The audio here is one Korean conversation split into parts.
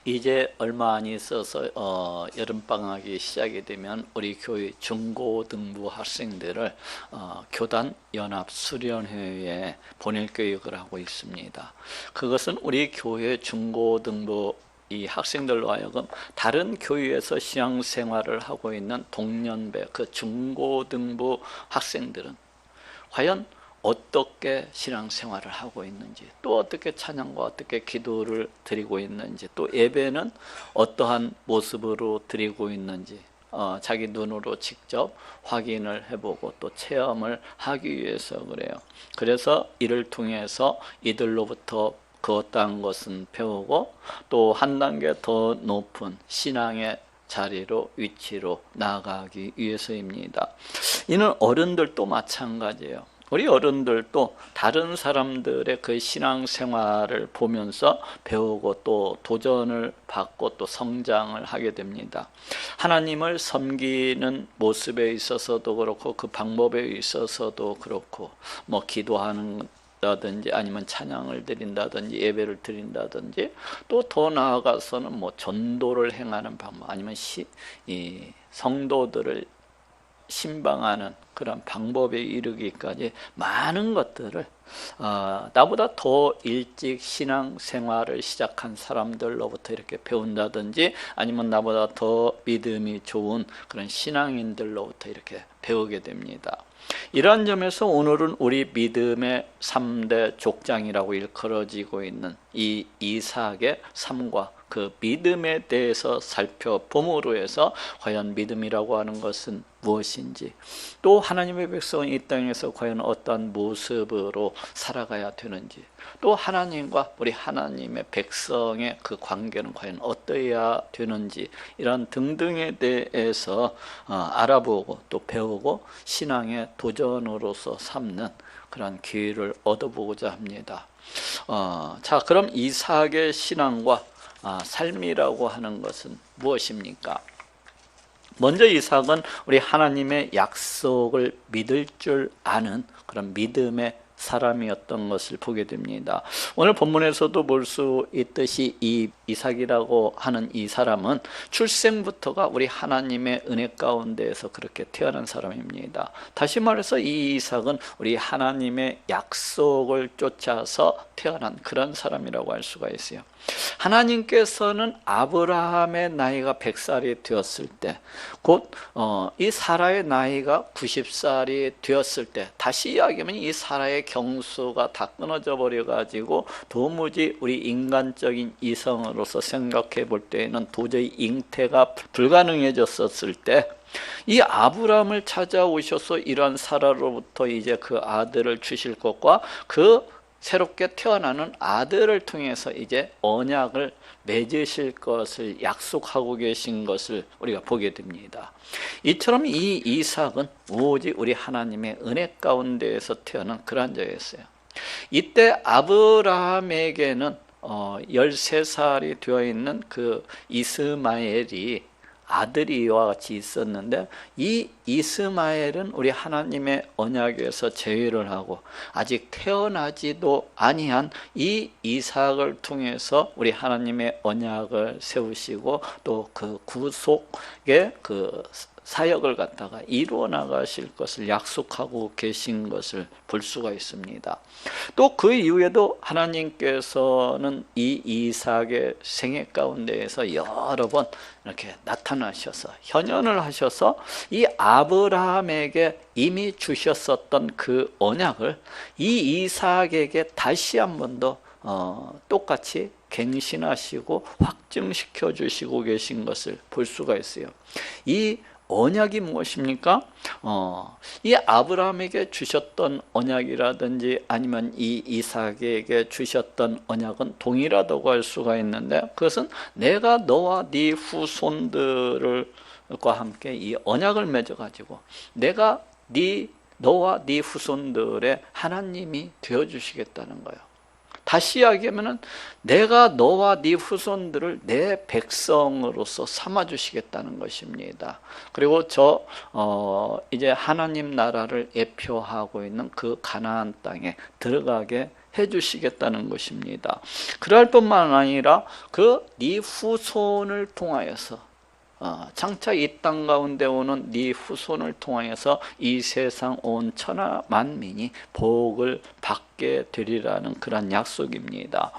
이제 얼마 안 있어서 여름방학이 시작이 되면 우리 교회 중고등부 학생들을 교단 연합 수련회에 보낼 계획을 하고 있습니다. 그것은 우리 교회 중고등부 이 학생들로 하여금 다른 교회에서 신앙생활을 하고 있는 동년배 그 중고등부 학생들은 과연 어떻게 신앙생활을 하고 있는지, 또 어떻게 찬양과 어떻게 기도를 드리고 있는지, 또 예배는 어떠한 모습으로 드리고 있는지 자기 눈으로 직접 확인을 해보고 또 체험을 하기 위해서 그래요. 그래서 이를 통해서 이들로부터 그 어떠한 것은 배우고 또 한 단계 더 높은 신앙의 자리로 위치로 나아가기 위해서입니다. 이는 어른들도 마찬가지예요. 우리 어른들도 다른 사람들의 그 신앙생활을 보면서 배우고 또 도전을 받고 또 성장을 하게 됩니다. 하나님을 섬기는 모습에 있어서도 그렇고 그 방법에 있어서도 그렇고 뭐 기도하는 다든지 아니면 찬양을 드린다든지 예배를 드린다든지 또 더 나아가서는 뭐 전도를 행하는 방법 아니면 이 성도들을 신방하는 그런 방법에 이르기까지 많은 것들을 나보다 더 일찍 신앙생활을 시작한 사람들로부터 이렇게 배운다든지 아니면 나보다 더 믿음이 좋은 그런 신앙인들로부터 이렇게 배우게 됩니다. 이러한 점에서 오늘은 우리 믿음의 3대 족장이라고 일컬어지고 있는 이 이삭의 삶과 그 믿음에 대해서 살펴봄으로 해서 과연 믿음이라고 하는 것은 무엇인지, 또 하나님의 백성이 이 땅에서 과연 어떠한 모습으로 살아가야 되는지, 또 하나님과 우리 하나님의 백성의 그 관계는 과연 어떠해야 되는지, 이런 등등에 대해서 알아보고 또 배우고 신앙의 도전으로서 삼는 그런 기회를 얻어보고자 합니다. 자, 그럼 이삭의 신앙과 삶이라고 하는 것은 무엇입니까? 먼저 이삭은 우리 하나님의 약속을 믿을 줄 아는 그런 믿음의 사람이었던 것을 보게 됩니다. 오늘 본문에서도 볼 수 있듯이 이 이삭이라고 하는 이 사람은 출생부터가 우리 하나님의 은혜 가운데에서 그렇게 태어난 사람입니다. 다시 말해서 이 이삭은 우리 하나님의 약속을 쫓아서 태어난 그런 사람이라고 할 수가 있어요. 하나님께서는 아브라함의 나이가 100살이 되었을 때, 곧 이 사라의 나이가 90살이 되었을 때, 다시 이야기하면 이 사라의 경수가 다 끊어져 버려가지고 도무지 우리 인간적인 이성으로서 생각해 볼 때에는 도저히 잉태가 불가능해졌었을 때, 이 아브라함을 찾아오셔서 이러한 사라로부터 이제 그 아들을 주실 것과 그 새롭게 태어나는 아들을 통해서 이제 언약을 맺으실 것을 약속하고 계신 것을 우리가 보게 됩니다. 이처럼 이 이삭은 오직 우리 하나님의 은혜 가운데에서 태어난 그런 자였어요. 이때 아브라함에게는 13살이 되어 있는 그 이스마엘이 아들이 이와 같이 있었는데, 이 이스마엘은 우리 하나님의 언약에서 제외를 하고 아직 태어나지도 아니한 이 이삭을 통해서 우리 하나님의 언약을 세우시고 또 그 구속의 그 사역을 갖다가 이루어 나가실 것을 약속하고 계신 것을 볼 수가 있습니다. 또 그 이후에도 하나님께서는 이 이삭의 생애 가운데에서 여러 번 이렇게 나타나셔서 현현을 하셔서 이 아브라함에게 이미 주셨었던 그 언약을 이 이삭에게 다시 한 번 더 똑같이 갱신하시고 확증시켜 주시고 계신 것을 볼 수가 있어요. 이 언약이 무엇입니까? 이 아브라함에게 주셨던 언약이라든지 아니면 이 이삭에게 주셨던 언약은 동일하다고 할 수가 있는데, 그것은 내가 너와 네 후손들과 함께 이 언약을 맺어가지고 내가 너와 네 후손들의 하나님이 되어주시겠다는 거예요. 다시 이야기하면 내가 너와 네 후손들을 내 백성으로서 삼아주시겠다는 것입니다. 그리고 이제 하나님 나라를 예표하고 있는 그 가나안 땅에 들어가게 해주시겠다는 것입니다. 그럴 뿐만 아니라 그 네 후손을 통하여서 장차 이 땅 가운데 오는 네 후손을 통하여서 이 세상 온 천하 만민이 복을 받게 되리라는 그런 약속입니다.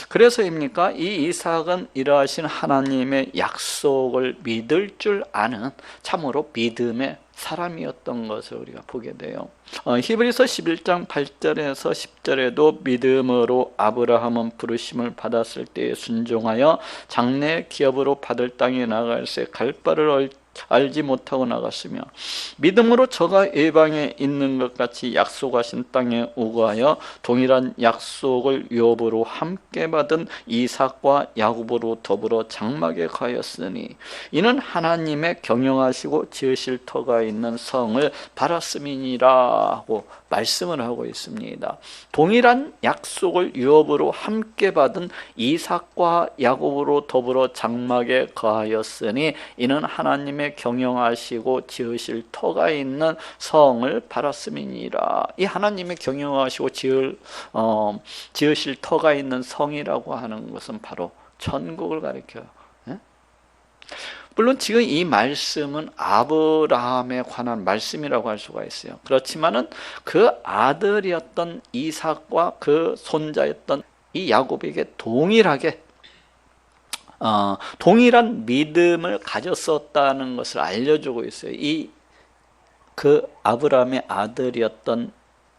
그래서입니까? 이 이삭은 이러하신 하나님의 약속을 믿을 줄 아는 참으로 믿음의 사람이었던 것을 우리가 보게 돼요. 히브리서 11장 8절에서 10절에도 믿음으로 아브라함은 부르심을 받았을 때에 순종하여 장래 기업으로 받을 땅에 나갈새 갈 바를 알지 못하고 나갔으며 믿음으로 저가 이방에 있는 것 같이 약속하신 땅에 우거하여 동일한 약속을 유업으로 함께 받은 이삭과 야곱으로 더불어 장막에 가였으니 이는 하나님의 경영하시고 지으실 터가 있는 성을 바랐음이니라 하고 말씀을 하고 있습니다. 동일한 약속을 유업으로 함께 받은 이삭과 야곱으로 더불어 장막에 거하였으니 이는 하나님의 경영하시고 지으실 터가 있는 성을 바랐음이니라. 이 하나님의 경영하시고 지으실 터가 있는 성이라고 하는 것은 바로 천국을 가리켜요. 물론 지금 이 말씀은 아브라함에 관한 말씀이라고 할 수가 있어요. 그렇지만은 그 아들이었던 이삭과 그 손자였던 이 야곱에게 동일한 믿음을 가졌었다는 것을 알려주고 있어요. 그 아브라함의 아들이었던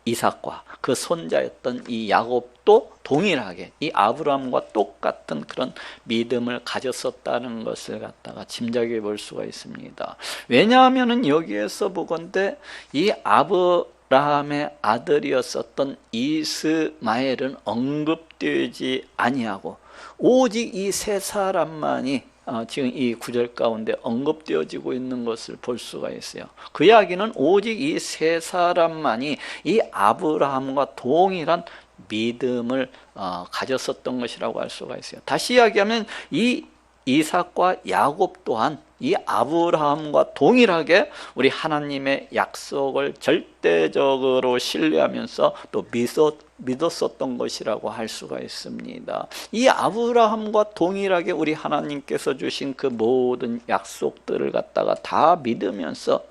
이삭과 그 손자였던 이 야곱도 동일하게 이 아브라함과 똑같은 그런 믿음을 가졌었다는 것을 갖다가 짐작해 볼 수가 있습니다. 왜냐하면은 여기에서 보건대 이 아브라함의 아들이었었던 이스마엘은 언급되지 아니하고 오직 이 세 사람만이 지금 이 구절 가운데 언급되어지고 있는 것을 볼 수가 있어요. 그 이야기는 오직 이 세 사람만이 이 아브라함과 동일한 믿음을 가졌었던 것이라고 할 수가 있어요. 다시 이야기하면 이 이삭과 야곱 또한 이 아브라함과 동일하게 우리 하나님의 약속을 절대적으로 신뢰하면서 또 믿었었던 것이라고 할 수가 있습니다. 이 아브라함과 동일하게 우리 하나님께서 주신 그 모든 약속들을 갖다가 다 믿으면서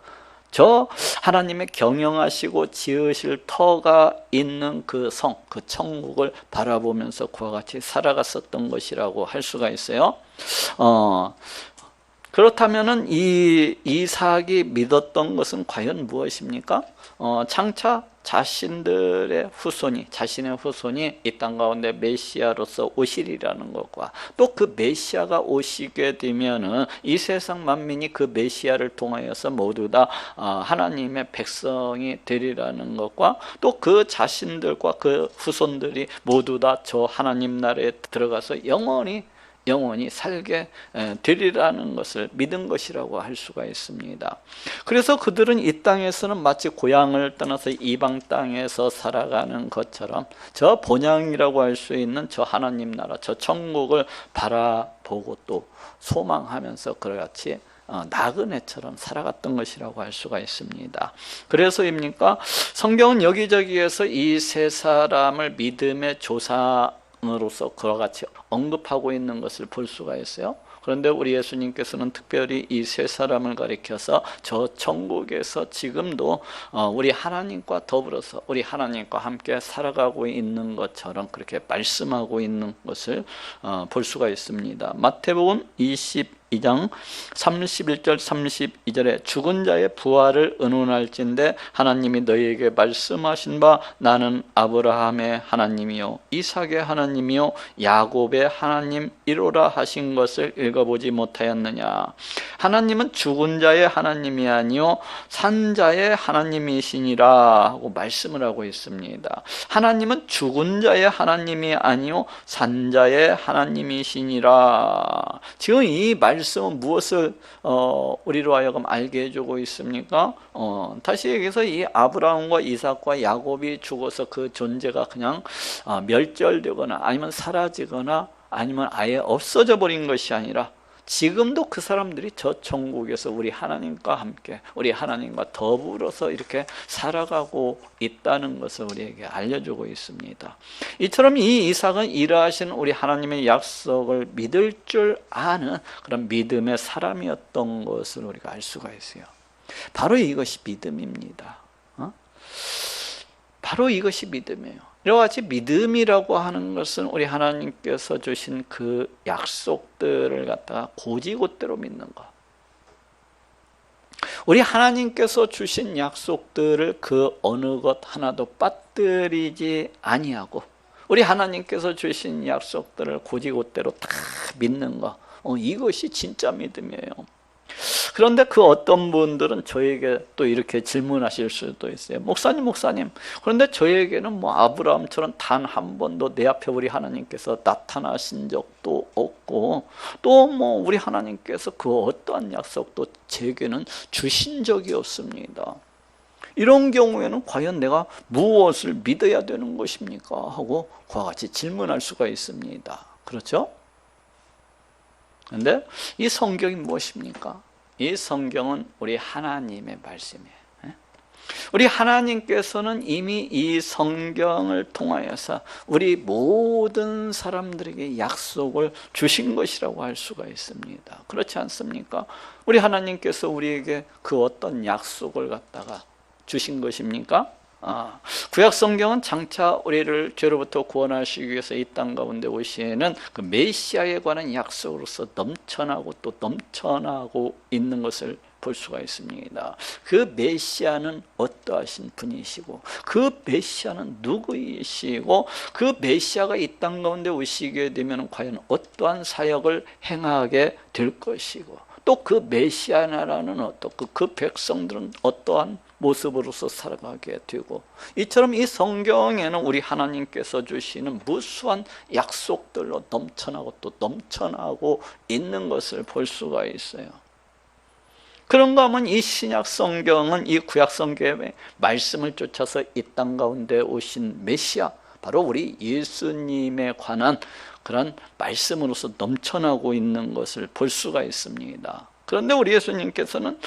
저 하나님의 경영하시고 지으실 터가 있는 그 성, 그 천국을 바라보면서 그와 같이 살아갔었던 것이라고 할 수가 있어요. 그렇다면은 이 이삭이 믿었던 것은 과연 무엇입니까? 장차 자신의 후손이 이 땅 가운데 메시아로서 오시리라는 것과 또 그 메시아가 오시게 되면은 이 세상 만민이 그 메시아를 통하여서 모두 다 하나님의 백성이 되리라는 것과 또 그 자신들과 그 후손들이 모두 다 저 하나님 나라에 들어가서 영원히 살게 되리라는 것을 믿은 것이라고 할 수가 있습니다. 그래서 그들은 이 땅에서는 마치 고향을 떠나서 이방 땅에서 살아가는 것처럼 저 본향이라고 할 수 있는 저 하나님 나라, 저 천국을 바라보고 또 소망하면서 그같이 나그네처럼 살아갔던 것이라고 할 수가 있습니다. 그래서입니까? 성경은 여기저기에서 이 세 사람을 믿음의 조상으로서 그와 같이 언급하고 있는 것을 볼 수가 있어요. 그런데 우리 예수님께서는 특별히 이 세 사람을 가리켜서 저 천국에서 지금도 우리 하나님과 더불어서 우리 하나님과 함께 살아가고 있는 것처럼 그렇게 말씀하고 있는 것을 볼 수가 있습니다. 마태복음 22장 31절 32절에 죽은 자의 부활을 의논할진대 하나님이 너희에게 말씀하신 바 나는 아브라함의 하나님이요 이삭의 하나님이요 야곱의 하나님이로라 하신 것을 읽어보지 못하였느냐. 하나님은 죽은 자의 하나님이 아니요 산 자의 하나님이시니라 하고 말씀을 하고 있습니다. 하나님은 죽은 자의 하나님이 아니요 산 자의 하나님이시니라. 지금 이 말씀은 무엇을 우리로 하여금 알게 해주고 있습니까? 다시 얘기해서 이 아브라함과 이삭과 야곱이 죽어서 그 존재가 그냥 멸절되거나 아니면 사라지거나 아니면 아예 없어져 버린 것이 아니라 지금도 그 사람들이 저 천국에서 우리 하나님과 함께, 우리 하나님과 더불어서 이렇게 살아가고 있다는 것을 우리에게 알려주고 있습니다. 이처럼 이 이삭은 이러하신 우리 하나님의 약속을 믿을 줄 아는 그런 믿음의 사람이었던 것을 우리가 알 수가 있어요. 바로 이것이 믿음입니다. 바로 이것이 믿음이에요. 이와 같이 믿음이라고 하는 것은 우리 하나님께서 주신 그 약속들을 갖다가 곧이곧대로 믿는 것. 우리 하나님께서 주신 약속들을 그 어느 것 하나도 빠뜨리지 아니하고, 우리 하나님께서 주신 약속들을 곧이곧대로 다 믿는 것, 이것이 진짜 믿음이에요. 그런데 그 어떤 분들은 저에게 또 이렇게 질문하실 수도 있어요. 목사님, 그런데 저에게는 뭐 아브라함처럼 단 한 번도 내 앞에 우리 하나님께서 나타나신 적도 없고, 또 뭐 우리 하나님께서 그 어떠한 약속도 제게는 주신 적이 없습니다. 이런 경우에는 과연 내가 무엇을 믿어야 되는 것입니까? 하고 그와 같이 질문할 수가 있습니다. 그렇죠? 그런데 이 성경이 무엇입니까? 이 성경은 우리 하나님의 말씀이에요. 우리 하나님께서는 이미 이 성경을 통하여서 우리 모든 사람들에게 약속을 주신 것이라고 할 수가 있습니다. 그렇지 않습니까? 우리 하나님께서 우리에게 그 어떤 약속을 갖다가 주신 것입니까? 구약 성경은 장차 우리를 죄로부터 구원하시기 위해서 이 땅 가운데 오시는 그 메시아에 관한 약속으로서 넘쳐나고 또 넘쳐나고 있는 것을 볼 수가 있습니다. 그 메시아는 어떠하신 분이시고, 그 메시아는 누구이시고, 그 메시아가 이 땅 가운데 오시게 되면 과연 어떠한 사역을 행하게 될 것이고, 또 그 메시아라는 어떻고 그 백성들은 어떠한 모습으로서 살아가게 되고, 이처럼 이 성경에는 우리 하나님께서 주시는 무수한 약속들로 넘쳐나고 또 넘쳐나고 있는 것을 볼 수가 있어요. 그런가 하면 이 신약 성경은 이 구약 성경의 말씀을 쫓아서 이 땅 가운데 오신 메시아, 바로 우리 예수님에 관한 그런 말씀으로서 넘쳐나고 있는 것을 볼 수가 있습니다. 그런데 우리 예수님께서는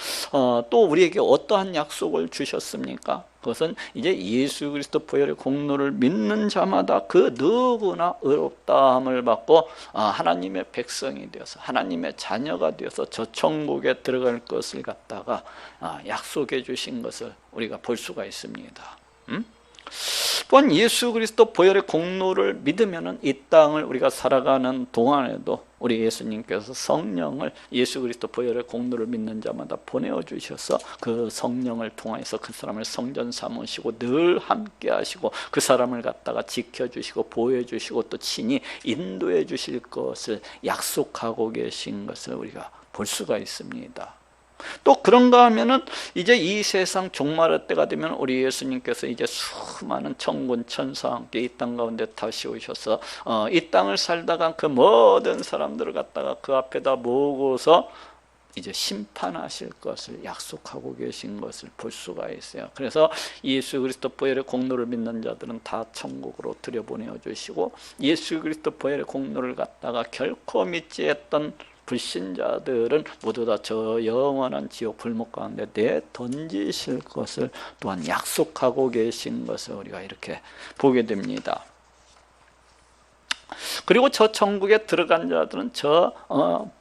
또 우리에게 어떠한 약속을 주셨습니까? 그것은 이제 예수 그리스도 보혈의 공로를 믿는 자마다 그 누구나 의롭다함을 받고 하나님의 백성이 되어서 하나님의 자녀가 되어서 저 천국에 들어갈 것을 갖다가 약속해 주신 것을 우리가 볼 수가 있습니다. 또한 예수 그리스도 보혈의 공로를 믿으면은 이 땅을 우리가 살아가는 동안에도 우리 예수님께서 성령을 예수 그리스도 보혈의 공로를 믿는 자마다 보내어 주셔서 그 성령을 통해서 그 사람을 성전 삼으시고 늘 함께 하시고 그 사람을 갖다가 지켜주시고 보호해 주시고 또 친히 인도해 주실 것을 약속하고 계신 것을 우리가 볼 수가 있습니다. 또 그런가 하면은 이제 이 세상 종말의 때가 되면 우리 예수님께서 이제 수많은 천군 천사와 함께 이 땅 가운데 다시 오셔서 이 땅을 살다가 그 모든 사람들을 갖다가 그 앞에다 모으고서 이제 심판하실 것을 약속하고 계신 것을 볼 수가 있어요. 그래서 예수 그리스도 보혈의 공로를 믿는 자들은 다 천국으로 들여보내어 주시고, 예수 그리스도 보혈의 공로를 갖다가 결코 믿지 했던 불신자들은 모두 다 저 영원한 지옥 불목 가운데 내던지실 것을 또한 약속하고 계신 것을 우리가 이렇게 보게 됩니다. 그리고 저 천국에 들어간 자들은 저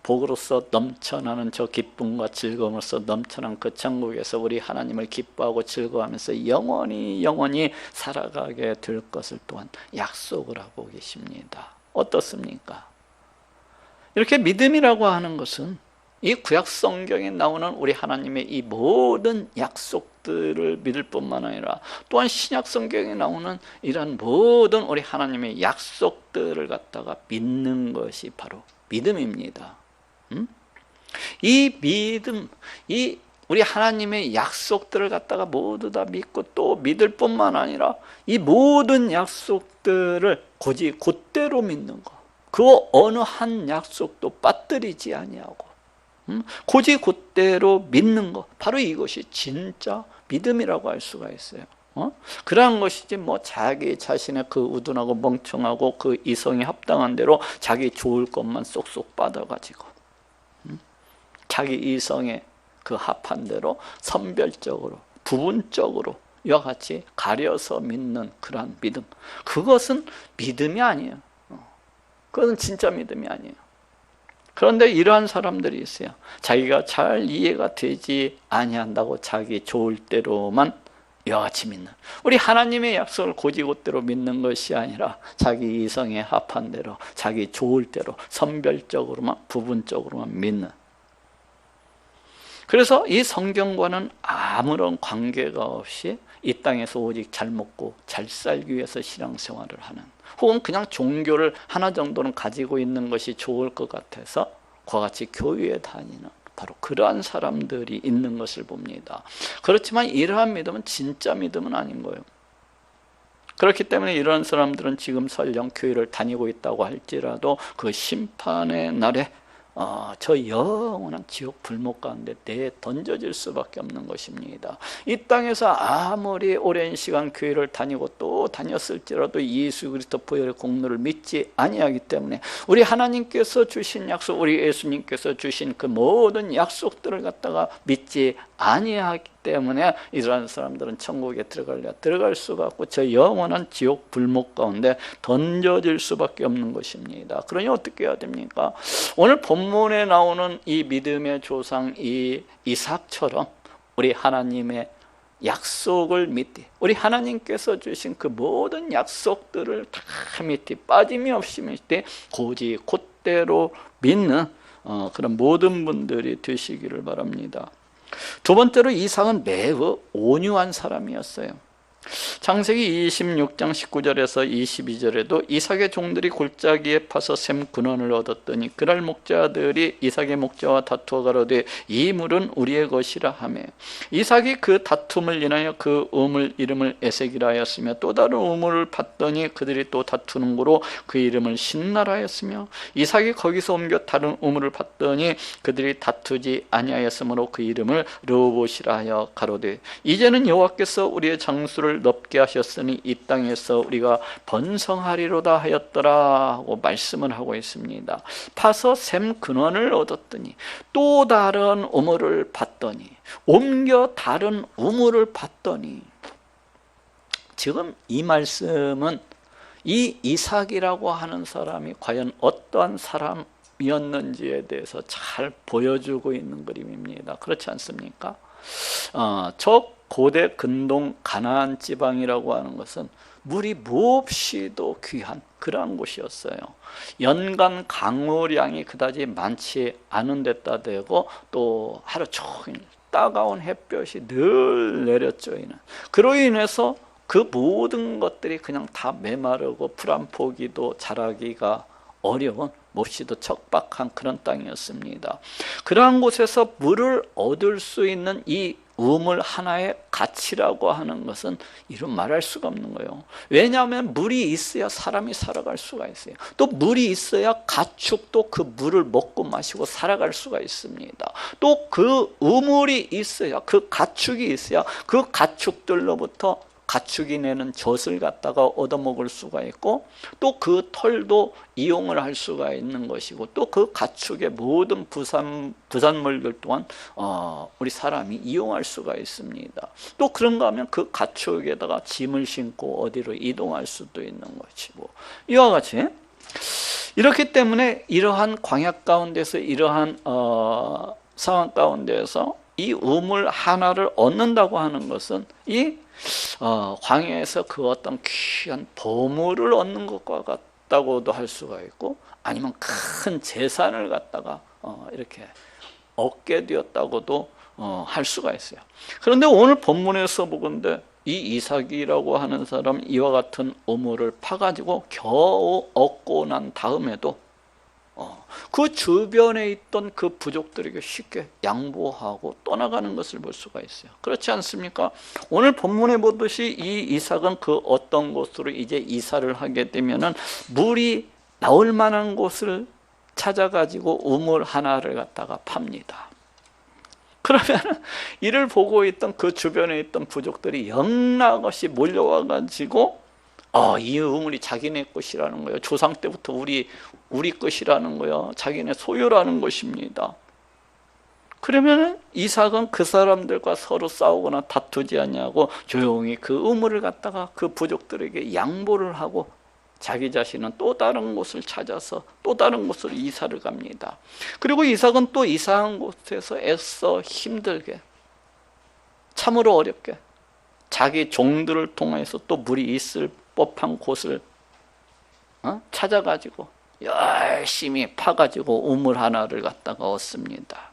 복으로서 넘쳐나는 저 기쁨과 즐거움으로서 넘쳐난 그 천국에서 우리 하나님을 기뻐하고 즐거워하면서 영원히 살아가게 될 것을 또한 약속을 하고 계십니다. 어떻습니까? 이렇게 믿음이라고 하는 것은 이 구약 성경에 나오는 우리 하나님의 이 모든 약속들을 믿을 뿐만 아니라 또한 신약 성경에 나오는 이런 모든 우리 하나님의 약속들을 갖다가 믿는 것이 바로 믿음입니다. 이 믿음, 이 우리 하나님의 약속들을 갖다가 모두 다 믿고 또 믿을 뿐만 아니라 이 모든 약속들을 곧대로 믿는 것, 그 어느 한 약속도 빠뜨리지 아니하고 곧대로 믿는 것, 바로 이것이 진짜 믿음이라고 할 수가 있어요. 그러한 것이지 뭐 자기 자신의 그 우둔하고 멍청하고 그 이성에 합당한 대로 자기 좋을 것만 쏙쏙 받아가지고 자기 이성에 그 합한 대로 선별적으로 부분적으로 이와 같이 가려서 믿는 그러한 믿음, 그것은 믿음이 아니에요. 그것은 진짜 믿음이 아니에요. 그런데 이러한 사람들이 있어요. 자기가 잘 이해가 되지 아니한다고 자기 좋을 대로만 이와 같이 믿는, 우리 하나님의 약속을 곧이곧대로 믿는 것이 아니라 자기 이성에 합한 대로 자기 좋을 대로 선별적으로만 부분적으로만 믿는, 그래서 이 성경과는 아무런 관계가 없이 이 땅에서 오직 잘 먹고 잘 살기 위해서 신앙생활을 하는, 혹은 그냥 종교를 하나 정도는 가지고 있는 것이 좋을 것 같아서 그와 같이 교회에 다니는 바로 그러한 사람들이 있는 것을 봅니다. 그렇지만 이러한 믿음은 진짜 믿음은 아닌 거예요. 그렇기 때문에 이런 사람들은 지금 설령 교회를 다니고 있다고 할지라도 그 심판의 날에 저 영원한 지옥 불목 가운데 내던져질 수밖에 없는 것입니다. 이 땅에서 아무리 오랜 시간 교회를 다니고 또 다녔을지라도 예수 그리스도 보혈의 공로를 믿지 아니하기 때문에 우리 하나님께서 주신 약속, 우리 예수님께서 주신 그 모든 약속들을 갖다가 믿지 아니하기 때문에 이러한 사람들은 천국에 들어갈 수가 없고 저 영원한 지옥 불목 가운데 던져질 수밖에 없는 것입니다. 그러니 어떻게 해야 됩니까? 오늘 본문에 나오는 이 믿음의 조상 이 이삭처럼 우리 하나님의 약속을 믿되, 우리 하나님께서 주신 그 모든 약속들을 다 믿되, 빠짐이 없이 믿되 곧이 곧대로 믿는 그런 모든 분들이 되시기를 바랍니다. 두 번째로 이삭은 매우 온유한 사람이었어요. 창세기 26장 19절에서 22절에도 이삭의 종들이 골짜기에 파서 샘 근원을 얻었더니 그날 목자들이 이삭의 목자와 다투어 가로되 이 물은 우리의 것이라 하며, 이삭이 그 다툼을 인하여 그 우물 이름을 에색이라 하였으며 또 다른 우물을 팠더니 그들이 또 다투는 고로 그 이름을 신나라 하였으며, 이삭이 거기서 옮겨 다른 우물을 팠더니 그들이 다투지 아니하였으므로 그 이름을 르호봇이라 하여 가로되 이제는 여호와께서 우리의 장수를 넓게 하셨으니 이 땅에서 우리가 번성하리로다 하였더라 하고 말씀을 하고 있습니다. 파서 샘 근원을 얻었더니 또 다른 우물을 봤더니 옮겨 다른 우물을 봤더니, 지금 이 말씀은 이 이삭이라고 하는 사람이 과연 어떠한 사람이었는지에 대해서 잘 보여주고 있는 그림입니다. 그렇지 않습니까? 저 고대 근동 가나안 지방이라고 하는 것은 물이 몹시도 귀한 그러한 곳이었어요. 연간 강우량이 그다지 많지 않은 데다 대고 또 하루 종일 따가운 햇볕이 늘 내려쬐는, 그로 인해서 그 모든 것들이 그냥 다 메마르고 풀 한 포기도 자라기가 어려운 몹시도 척박한 그런 땅이었습니다. 그러한 곳에서 물을 얻을 수 있는 이 우물 하나의 가치라고 하는 것은 이루 말할 수가 없는 거예요. 왜냐하면 물이 있어야 사람이 살아갈 수가 있어요. 또 물이 있어야 가축도 그 물을 먹고 마시고 살아갈 수가 있습니다. 또 그 우물이 있어야, 그 가축이 있어야 그 가축들로부터 가축이 내는 젖을 갖다가 얻어먹을 수가 있고, 또 그 털도 이용을 할 수가 있는 것이고, 또 그 가축의 모든 부산물들 또한 우리 사람이 이용할 수가 있습니다. 또 그런가 하면 그 가축에다가 짐을 싣고 어디로 이동할 수도 있는 것이고, 이와 같이 이렇기 때문에 이러한 광야 가운데서, 이러한 상황 가운데서 이 우물 하나를 얻는다고 하는 것은 이 광야에서 그 어떤 귀한 보물을 얻는 것과 같다고도 할 수가 있고, 아니면 큰 재산을 갖다가 이렇게 얻게 되었다고도 할 수가 있어요. 그런데 오늘 본문에서 보건대 이 이삭이라고 하는 사람 이와 같은 우물을 파가지고 겨우 얻고 난 다음에도 그 주변에 있던 그 부족들에게 쉽게 양보하고 떠나가는 것을 볼 수가 있어요. 그렇지 않습니까? 오늘 본문에 보듯이 이 이삭은 그 어떤 곳으로 이제 이사를 하게 되면은 물이 나올 만한 곳을 찾아가지고 우물 하나를 갖다가 팝니다. 그러면 이를 보고 있던 그 주변에 있던 부족들이 영락없이 몰려와가지고 이 우물이 자기네 것이라는 거예요. 조상 때부터 우리 것이라는 거예요. 자기네 소유라는 것입니다. 그러면 이삭은 그 사람들과 서로 싸우거나 다투지 않냐고 조용히 그 우물을 갖다가 그 부족들에게 양보를 하고 자기 자신은 또 다른 곳을 찾아서 또 다른 곳으로 이사를 갑니다. 그리고 이삭은 또 이사한 곳에서 애써 힘들게, 참으로 어렵게 자기 종들을 통해서 또 물이 있을 법한 곳을 찾아가지고 열심히 파가지고 우물 하나를 갖다가 얻습니다.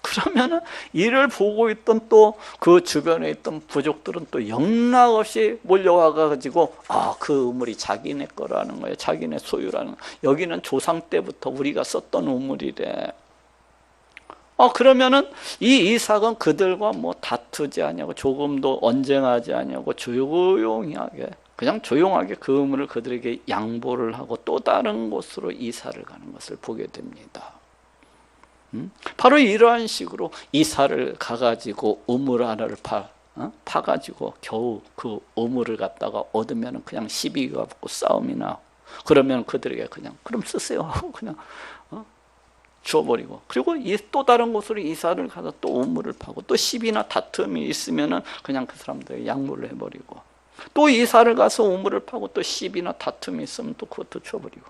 그러면은 이를 보고 있던 또 그 주변에 있던 부족들은 또 영락없이 몰려와 가지고 그 우물이 자기네 거라는 거예요. 자기네 소유라는 거예요. 여기는 조상 때부터 우리가 썼던 우물이래. 그러면은 이 이삭은 그들과 뭐 다투지 않냐고, 조금도 언쟁하지 않냐고 조용하게, 그냥 조용하게 그 우물을 그들에게 양보를 하고 또 다른 곳으로 이사를 가는 것을 보게 됩니다. 바로 이러한 식으로 이사를 가가지고 우물 하나를 파가지고 겨우 그 우물을 갖다가 얻으면 그냥 시비가 붙고 싸움이 나고, 그러면 그들에게 그냥 그럼 쓰세요 하고 그냥 줘버리고, 그리고 또 다른 곳으로 이사를 가서 또 우물을 파고 또 시비나 다툼이 있으면은 그냥 그 사람들에게 양보를 해버리고, 또 이사를 가서 우물을 파고 또 시비나 다툼이 있으면 또 그것도 줘버리고.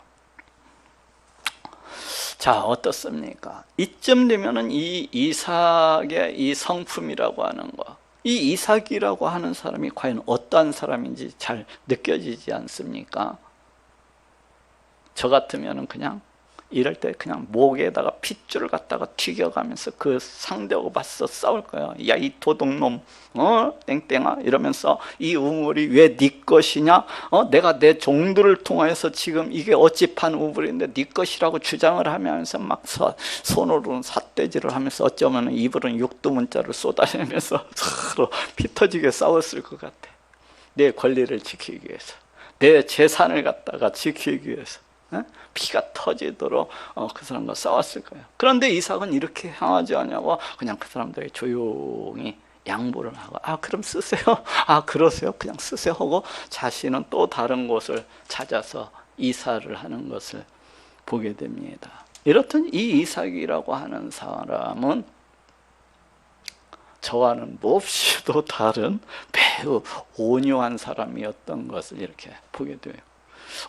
자, 어떻습니까? 이쯤 되면은 이 이삭의 이 성품이라고 하는 거, 이 이삭이라고 하는 사람이 과연 어떠한 사람인지 잘 느껴지지 않습니까? 저 같으면은 그냥 이럴 때 그냥 목에다가 핏줄을 갖다가 튀겨가면서 그 상대하고 맞서 싸울 거야. 야, 이 도둑놈, 땡땡아, 이러면서 이 우물이 왜 네 것이냐? 내가 내 종들을 통해서 지금 이게 어찌 판 우물인데 네 것이라고 주장을 하면서 막 손으로는 삿대질을 하면서 어쩌면 입으로는 육두문자를 쏟아내면서 서로 피 터지게 싸웠을 것 같아. 내 권리를 지키기 위해서, 내 재산을 갖다가 지키기 위해서 피가 터지도록 그 사람과 싸웠을 거예요. 그런데 이삭은 이렇게 향하지 않냐고 그냥 그 사람들에게 조용히 양보를 하고, 그럼 쓰세요. 그러세요. 그냥 쓰세요 하고 자신은 또 다른 곳을 찾아서 이사를 하는 것을 보게 됩니다. 이렇듯 이 이삭이라고 하는 사람은 저와는 몹시도 다른 매우 온유한 사람이었던 것을 이렇게 보게 돼요.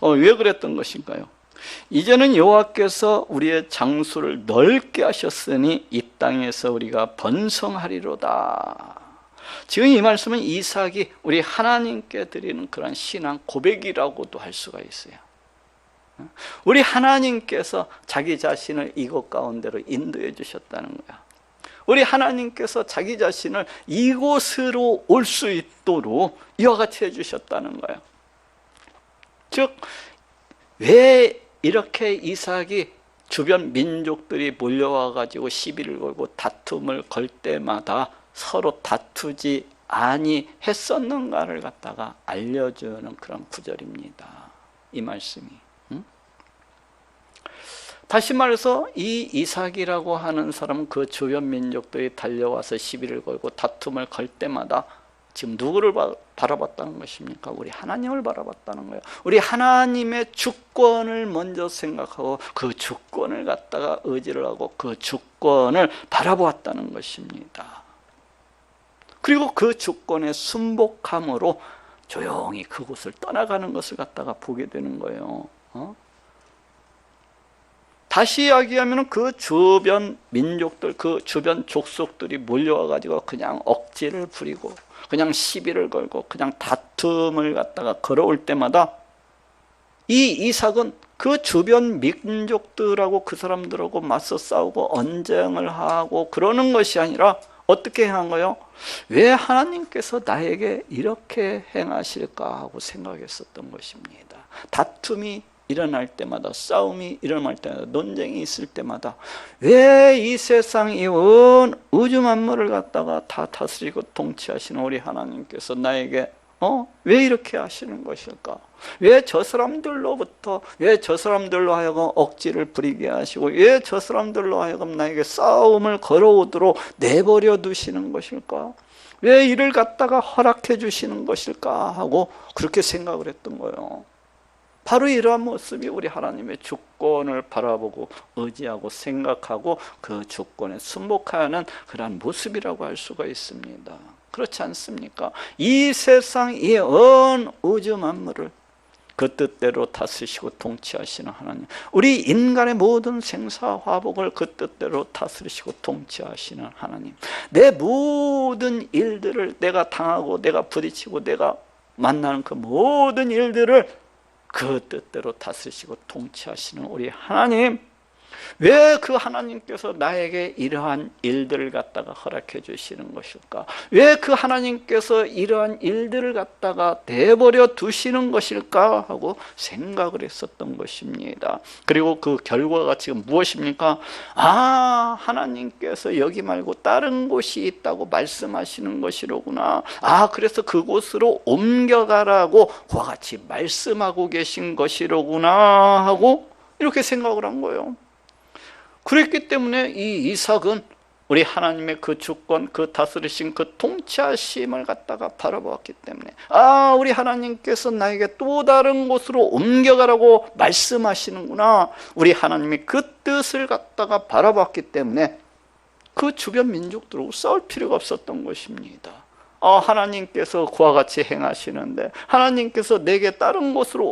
왜 그랬던 것인가요? 이제는 여호와께서 우리의 장수를 넓게 하셨으니 이 땅에서 우리가 번성하리로다. 지금 이 말씀은 이삭이 우리 하나님께 드리는 그런 신앙 고백이라고도 할 수가 있어요. 우리 하나님께서 자기 자신을 이곳 가운데로 인도해 주셨다는 거야. 우리 하나님께서 자기 자신을 이곳으로 올 수 있도록 이와 같이 해주셨다는 거예요. 즉, 왜 이렇게 이삭이 주변 민족들이 몰려와 가지고 시비를 걸고 다툼을 걸 때마다 서로 다투지 아니했었는가를 갖다가 알려주는 그런 구절입니다. 이 말씀이. 다시 말해서 이 이삭이라고 하는 사람은 그 주변 민족들이 달려와서 시비를 걸고 다툼을 걸 때마다 지금 누구를 바라봤다는 것입니까? 우리 하나님을 바라봤다는 거예요. 우리 하나님의 주권을 먼저 생각하고 그 주권을 갖다가 의지를 하고 그 주권을 바라보았다는 것입니다. 그리고 그 주권에 순복함으로 조용히 그곳을 떠나가는 것을 갖다가 보게 되는 거예요. 다시 이야기하면 그 주변 민족들, 그 주변 족속들이 몰려와 가지고 그냥 억지를 부리고 그냥 시비를 걸고 그냥 다툼을 갖다가 걸어올 때마다 이 이삭은 그 주변 민족들하고 그 사람들하고 맞서 싸우고 언쟁을 하고 그러는 것이 아니라 어떻게 행한 거예요? 왜 하나님께서 나에게 이렇게 행하실까 하고 생각했었던 것입니다. 다툼이 일어날 때마다, 싸움이 일어날 때마다, 논쟁이 있을 때마다 왜 이 세상 이 온 우주 만물을 갖다가 다 다스리고 통치하시는 우리 하나님께서 나에게 왜 이렇게 하시는 것일까? 왜 저 사람들로부터, 왜 저 사람들로 하여금 억지를 부리게 하시고 왜 저 사람들로 하여금 나에게 싸움을 걸어오도록 내버려 두시는 것일까? 왜 이를 갖다가 허락해 주시는 것일까? 하고 그렇게 생각을 했던 거예요. 바로 이러한 모습이 우리 하나님의 주권을 바라보고 의지하고 생각하고 그 주권에 순복하는 그러한 모습이라고 할 수가 있습니다. 그렇지 않습니까? 이 세상 이 온 우주 만물을 그 뜻대로 다스리시고 통치하시는 하나님, 우리 인간의 모든 생사화복을 그 뜻대로 다스리시고 통치하시는 하나님, 내 모든 일들을 내가 당하고 내가 부딪히고 내가 만나는 그 모든 일들을 그 뜻대로 다스리시고 통치하시는 우리 하나님, 왜 그 하나님께서 나에게 이러한 일들을 갖다가 허락해 주시는 것일까? 왜 그 하나님께서 이러한 일들을 갖다가 내버려 두시는 것일까? 하고 생각을 했었던 것입니다. 그리고 그 결과가 지금 무엇입니까? 아, 하나님께서 여기 말고 다른 곳이 있다고 말씀하시는 것이로구나. 아, 그래서 그곳으로 옮겨가라고 그와 같이 말씀하고 계신 것이로구나 하고 이렇게 생각을 한 거예요. 그랬기 때문에 이 이삭은 우리 하나님의 그 주권, 그 다스리신 그 통치하심을 갖다가 바라보았기 때문에, 아, 우리 하나님께서 나에게 또 다른 곳으로 옮겨가라고 말씀하시는구나, 우리 하나님이 그 뜻을 갖다가 바라봤기 때문에 그 주변 민족들하고 싸울 필요가 없었던 것입니다. 하나님께서 그와 같이 행하시는데, 하나님께서 내게 다른 곳으로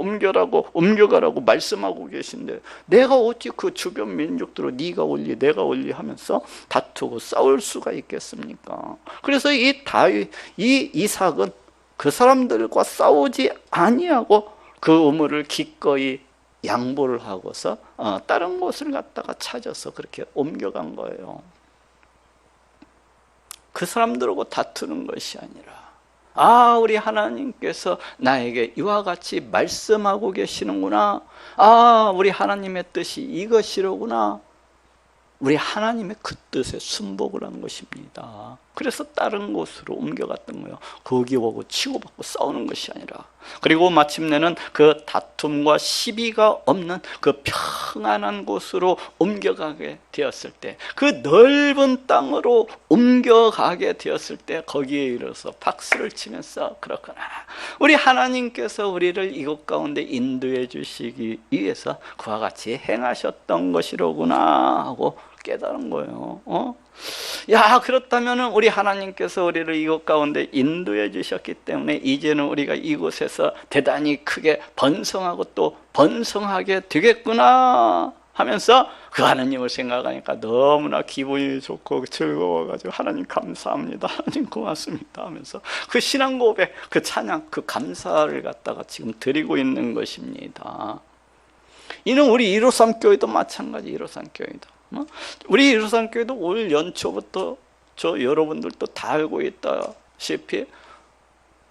옮겨가라고 말씀하고 계신데, 내가 어찌 그 주변 민족들로 네가 올리 내가 올리 하면서 다투고 싸울 수가 있겠습니까? 그래서 이 이삭은 그 사람들과 싸우지 아니하고 그 우물을 기꺼이 양보를 하고서 다른 곳을 갖다가 찾아서 그렇게 옮겨간 거예요. 그 사람들하고 다투는 것이 아니라, 아, 우리 하나님께서 나에게 이와 같이 말씀하고 계시는구나, 아, 우리 하나님의 뜻이 이것이로구나, 우리 하나님의 그 뜻에 순복을 한 것입니다. 그래서 다른 곳으로 옮겨갔던 거예요. 거기 오고 치고받고 싸우는 것이 아니라. 그리고 마침내는 그 다툼과 시비가 없는 그 평안한 곳으로 옮겨가게 되었을 때, 그 넓은 땅으로 옮겨가게 되었을 때 거기에 이르러서 박수를 치면서, 그렇구나, 우리 하나님께서 우리를 이곳 가운데 인도해 주시기 위해서 그와 같이 행하셨던 것이로구나 하고 깨달은 거예요. 야, 그렇다면 우리 하나님께서 우리를 이곳 가운데 인도해 주셨기 때문에 이제는 우리가 이곳에서 대단히 크게 번성하고 또 번성하게 되겠구나 하면서 그 하나님을 생각하니까 너무나 기분이 좋고 즐거워가지고, 하나님 감사합니다, 하나님 고맙습니다 하면서 그 신앙 고백, 그 찬양, 그 감사를 갖다가 지금 드리고 있는 것입니다. 이는 우리 153 교회도 마찬가지. 153 교회도, 우리 153 교회도 올 연초부터 여러분들도 다 알고 있다시피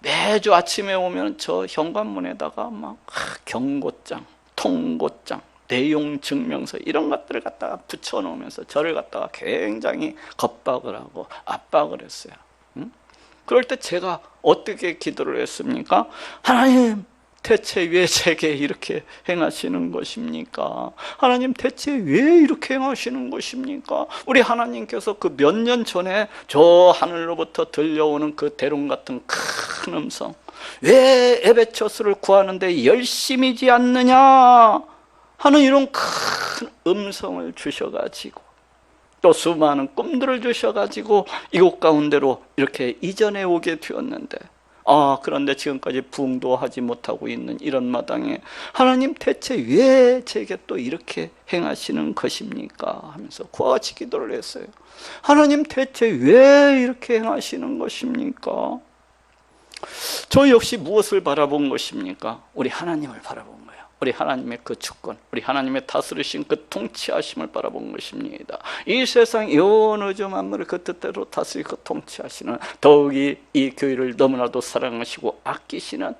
매주 아침에 오면 저 현관문에다가 막 경고장, 통고장, 내용 증명서 이런 것들을 갖다가 붙여놓으면서 저를 갖다가 굉장히 겁박을 하고 압박을 했어요. 그럴 때 제가 어떻게 기도를 했습니까? 하나님, 대체 왜 제게 이렇게 행하시는 것입니까? 하나님, 대체 왜 이렇게 행하시는 것입니까? 우리 하나님께서 그 몇 년 전에 저 하늘로부터 들려오는 그 대롱 같은 큰 음성, 왜 에베초스를 구하는데 열심이지 않느냐 하는 이런 큰 음성을 주셔가지고, 또 수많은 꿈들을 주셔가지고 이곳 가운데로 이렇게 이전해 오게 되었는데, 그런데 지금까지 부흥도 하지 못하고 있는 이런 마당에 하나님, 대체 왜 제게 또 이렇게 행하시는 것입니까? 하면서 그와 같이 기도를 했어요. 하나님, 대체 왜 이렇게 행하시는 것입니까? 저 역시 무엇을 바라본 것입니까? 우리 하나님을 바라본 거예요. 우리 하나님의 그 주권, 우리 하나님의 다스리신 그 통치하심을 바라본 것입니다. 이 세상 온 우주 만물을 그 뜻대로 다스리고 통치하시는, 더욱이 이 교회를 너무나도 사랑하시고 아끼시는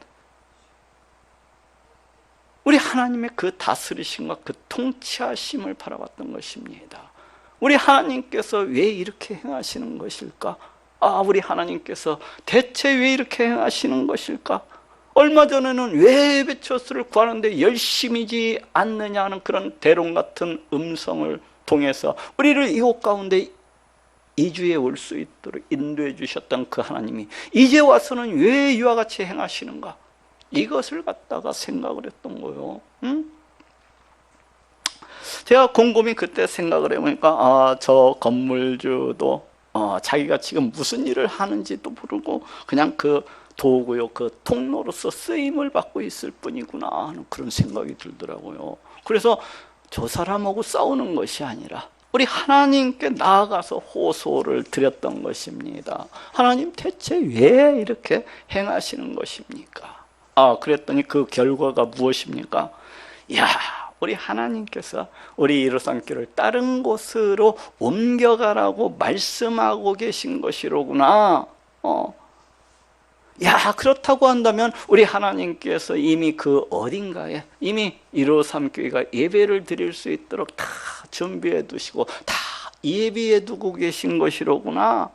우리 하나님의 그 다스리심과 그 통치하심을 바라봤던 것입니다. 우리 하나님께서 왜 이렇게 행하시는 것일까? 우리 하나님께서 대체 왜 이렇게 행하시는 것일까? 얼마 전에는 왜 에베초스를 구하는데 열심이지 않느냐는 그런 대롱 같은 음성을 통해서 우리를 이곳 가운데 이주에 올 수 있도록 인도해 주셨던 그 하나님이 이제 와서는 왜 이와 같이 행하시는가? 이것을 갖다가 생각을 했던 거예요. 응? 제가 곰곰이 그때 생각을 해보니까 저 건물주도 자기가 지금 무슨 일을 하는지도 모르고 그냥 그 도구요, 그 통로로서 쓰임을 받고 있을 뿐이구나 하는 그런 생각이 들더라고요. 그래서 저 사람하고 싸우는 것이 아니라 우리 하나님께 나아가서 호소를 드렸던 것입니다. 하나님 대체 왜 이렇게 행하시는 것입니까? 그랬더니 그 결과가 무엇입니까? 야, 우리 하나님께서 우리 이루산교를 다른 곳으로 옮겨가라고 말씀하고 계신 것이로구나. 야, 그렇다고 한다면 우리 하나님께서 이미 그 어딘가에 이미 153교회가 예배를 드릴 수 있도록 다 준비해 두시고 다 예비해 두고 계신 것이로구나.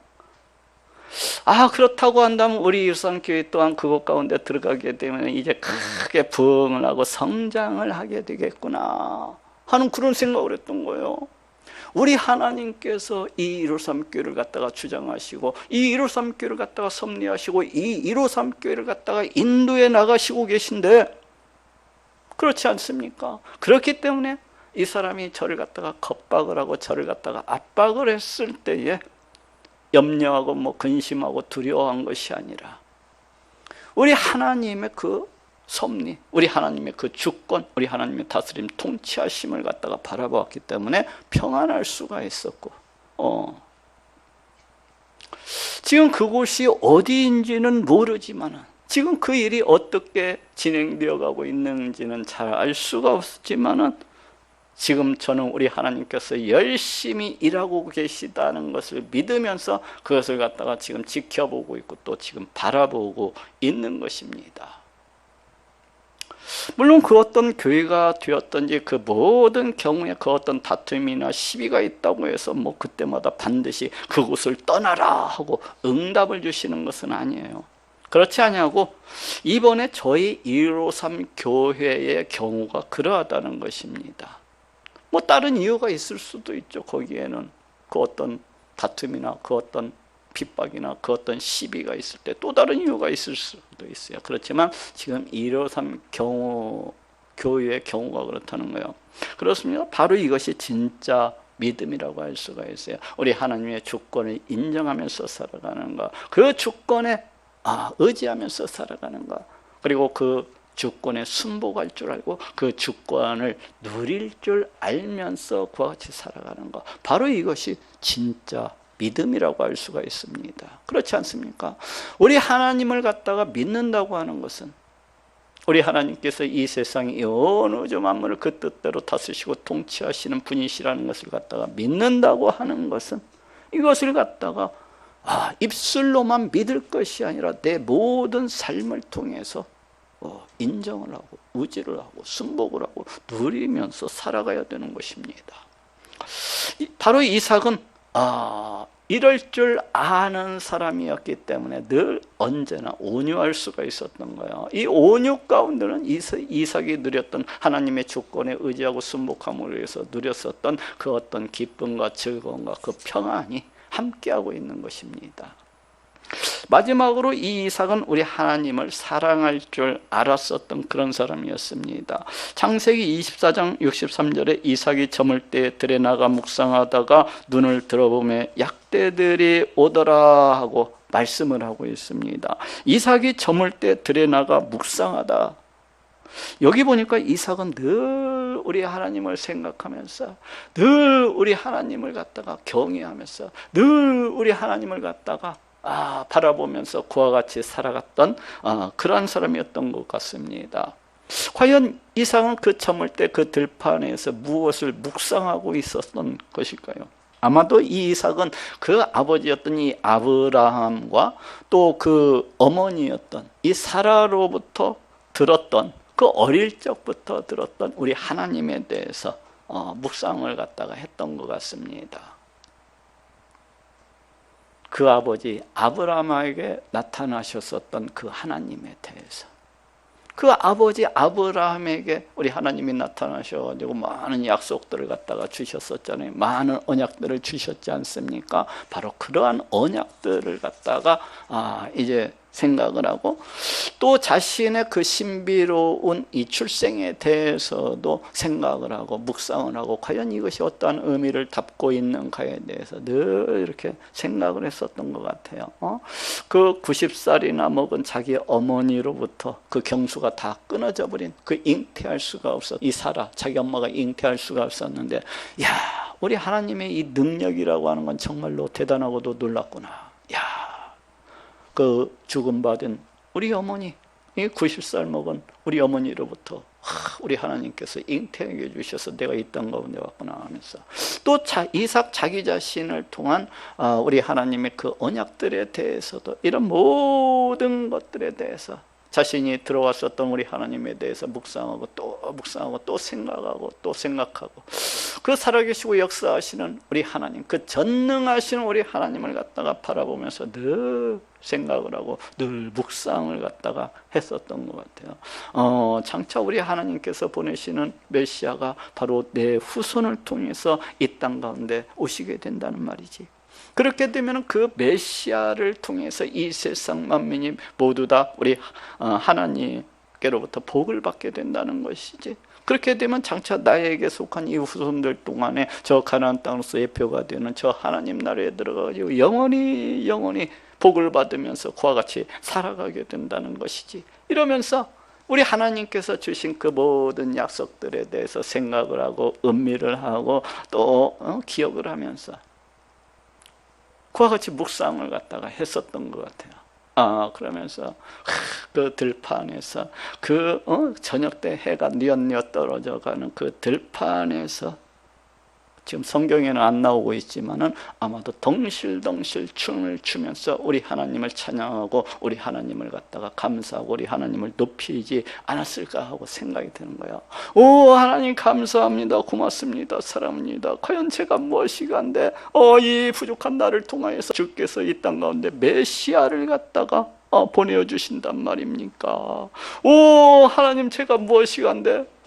그렇다고 한다면 우리 153교회 또한 그곳 가운데 들어가게 되면 이제 크게 부흥을 하고 성장을 하게 되겠구나 하는 그런 생각을 했던 거예요. 우리 하나님께서 이 153교회를 갖다가 주장하시고 이 153교회를 갖다가 섭리하시고 이 153교회를 갖다가 인도해 나가시고 계신데 그렇지 않습니까? 그렇기 때문에 이 사람이 저를 갖다가 겁박을 하고 저를 갖다가 압박을 했을 때에 염려하고 근심하고 두려워한 것이 아니라 우리 하나님의 그 섭리, 우리 하나님의 그 주권, 우리 하나님의 다스림, 통치하심을 갖다가 바라보았기 때문에 평안할 수가 있었고, 지금 그곳이 어디인지는 모르지만 지금 그 일이 어떻게 진행되어 가고 있는지는 잘 알 수가 없지만은 지금 저는 우리 하나님께서 열심히 일하고 계시다는 것을 믿으면서 그것을 갖다가 지금 지켜보고 있고 또 지금 바라보고 있는 것입니다. 물론 그 어떤 교회가 되었든지 그 모든 경우에 그 어떤 다툼이나 시비가 있다고 해서 그때마다 반드시 그곳을 떠나라 하고 응답을 주시는 것은 아니에요. 그렇지 않냐고 이번에 저희 153 교회의 경우가 그러하다는 것입니다. 다른 이유가 있을 수도 있죠. 거기에는 그 어떤 다툼이나 그 어떤 핍박이나 그 어떤 시비가 있을 때 또 다른 이유가 있을 수도 있어요. 그렇지만 지금 153 교회의 경우가 그렇다는 거예요. 그렇습니다. 바로 이것이 진짜 믿음이라고 할 수가 있어요. 우리 하나님의 주권을 인정하면서 살아가는 것, 그 주권에 의지하면서 살아가는 것, 그리고 그 주권에 순복할 줄 알고 그 주권을 누릴 줄 알면서 그와 같이 살아가는 것, 바로 이것이 진짜 믿음이라고 할 수가 있습니다. 그렇지 않습니까? 우리 하나님을 갖다가 믿는다고 하는 것은 우리 하나님께서 이 세상의 어느 저 만물을 그 뜻대로 다스리시고 통치하시는 분이시라는 것을 갖다가 믿는다고 하는 것은 이것을 갖다가 입술로만 믿을 것이 아니라 내 모든 삶을 통해서 인정을 하고 의지를 하고 순복을 하고 누리면서 살아가야 되는 것입니다. 바로 이삭은 이럴 줄 아는 사람이었기 때문에 늘 언제나 온유할 수가 있었던 거예요. 이 온유 가운데는 이삭이 누렸던 하나님의 주권에 의지하고 순복함을 위해서 누렸었던 그 어떤 기쁨과 즐거움과 그 평안이 함께하고 있는 것입니다. 마지막으로 이 이삭은 우리 하나님을 사랑할 줄 알았었던 그런 사람이었습니다. 창세기 24장 63절에 이삭이 저물 때 들에 나가 묵상하다가 눈을 들어보매 약대들이 오더라 하고 말씀을 하고 있습니다. 이삭이 저물 때 들에 나가 묵상하다. 여기 보니까 이삭은 늘 우리 하나님을 생각하면서 늘 우리 하나님을 갖다가 경외하면서 늘 우리 하나님을 갖다가 바라보면서 그와 같이 살아갔던 그러한 사람이었던 것 같습니다. 과연 이삭은 그 저물 때 그 들판에서 무엇을 묵상하고 있었던 것일까요? 아마도 이 이삭은 그 아버지였던 이 아브라함과 또 그 어머니였던 이 사라로부터 들었던 그 어릴 적부터 들었던 우리 하나님에 대해서 묵상을 갖다가 했던 것 같습니다. 그 아버지 아브라함에게 나타나셨었던 그 하나님에 대해서, 그 아버지 아브라함에게 우리 하나님이 나타나셔가지고 많은 약속들을 갖다가 주셨었잖아요. 많은 언약들을 주셨지 않습니까? 바로 그러한 언약들을 갖다가 이제 생각을 하고, 또 자신의 그 신비로운 이 출생에 대해서도 생각을 하고 묵상을 하고, 과연 이것이 어떠한 의미를 담고 있는가에 대해서 늘 이렇게 생각을 했었던 것 같아요. 그 90살이나 먹은 자기 어머니로부터 그 경수가 다 끊어져 버린, 그 잉태할 수가 없어, 이 사라, 자기 엄마가 잉태할 수가 없었는데, 야, 우리 하나님의 이 능력이라고 하는 건 정말로 대단하고도 놀랍구나. 야, 그 죽음받은 우리 어머니, 이 90살 먹은 우리 어머니로부터 우리 하나님께서 잉태하게 해주셔서 내가 이 땅 가운데 왔구나 하면서, 또 이삭 자기 자신을 통한 우리 하나님의 그 언약들에 대해서도, 이런 모든 것들에 대해서 자신이 들어왔었던 우리 하나님에 대해서 묵상하고 또 묵상하고 또 생각하고 또 생각하고, 그 살아계시고 역사하시는 우리 하나님, 그 전능하시는 우리 하나님을 갖다가 바라보면서 늘 생각을 하고 늘 묵상을 갖다가 했었던 것 같아요. 장차 우리 하나님께서 보내시는 메시아가 바로 내 후손을 통해서 이 땅 가운데 오시게 된다는 말이지. 그렇게 되면 그 메시아를 통해서 이 세상 만민이 모두 다 우리 하나님께로부터 복을 받게 된다는 것이지. 그렇게 되면 장차 나에게 속한 이 후손들 동안에 저 가나안 땅으로서 예표가 되는 저 하나님 나라에 들어가가지고 영원히 복을 받으면서 그와 같이 살아가게 된다는 것이지. 이러면서 우리 하나님께서 주신 그 모든 약속들에 대해서 생각을 하고 은밀을 하고 또 기억을 하면서 그와 같이 묵상을 갖다가 했었던 것 같아요. 그러면서 그 들판에서 그 저녁 때 해가 뉘엿뉘엿 떨어져 가는 그 들판에서, 지금 성경에는 안 나오고 있지만은 아마도 덩실덩실 춤을 추면서 우리 하나님을 찬양하고 우리 하나님을 갖다가 감사하고 우리 하나님을 높이지 않았을까 하고 생각이 드는 거예요. 오 하나님 감사합니다, 고맙습니다, 사랑합니다. 과연 제가 무엇이간데 이 부족한 나를 통하여서 주께서 이 땅 가운데 메시아를 갖다가 보내어 주신단 말입니까? 오 하나님, 제가 무엇이간데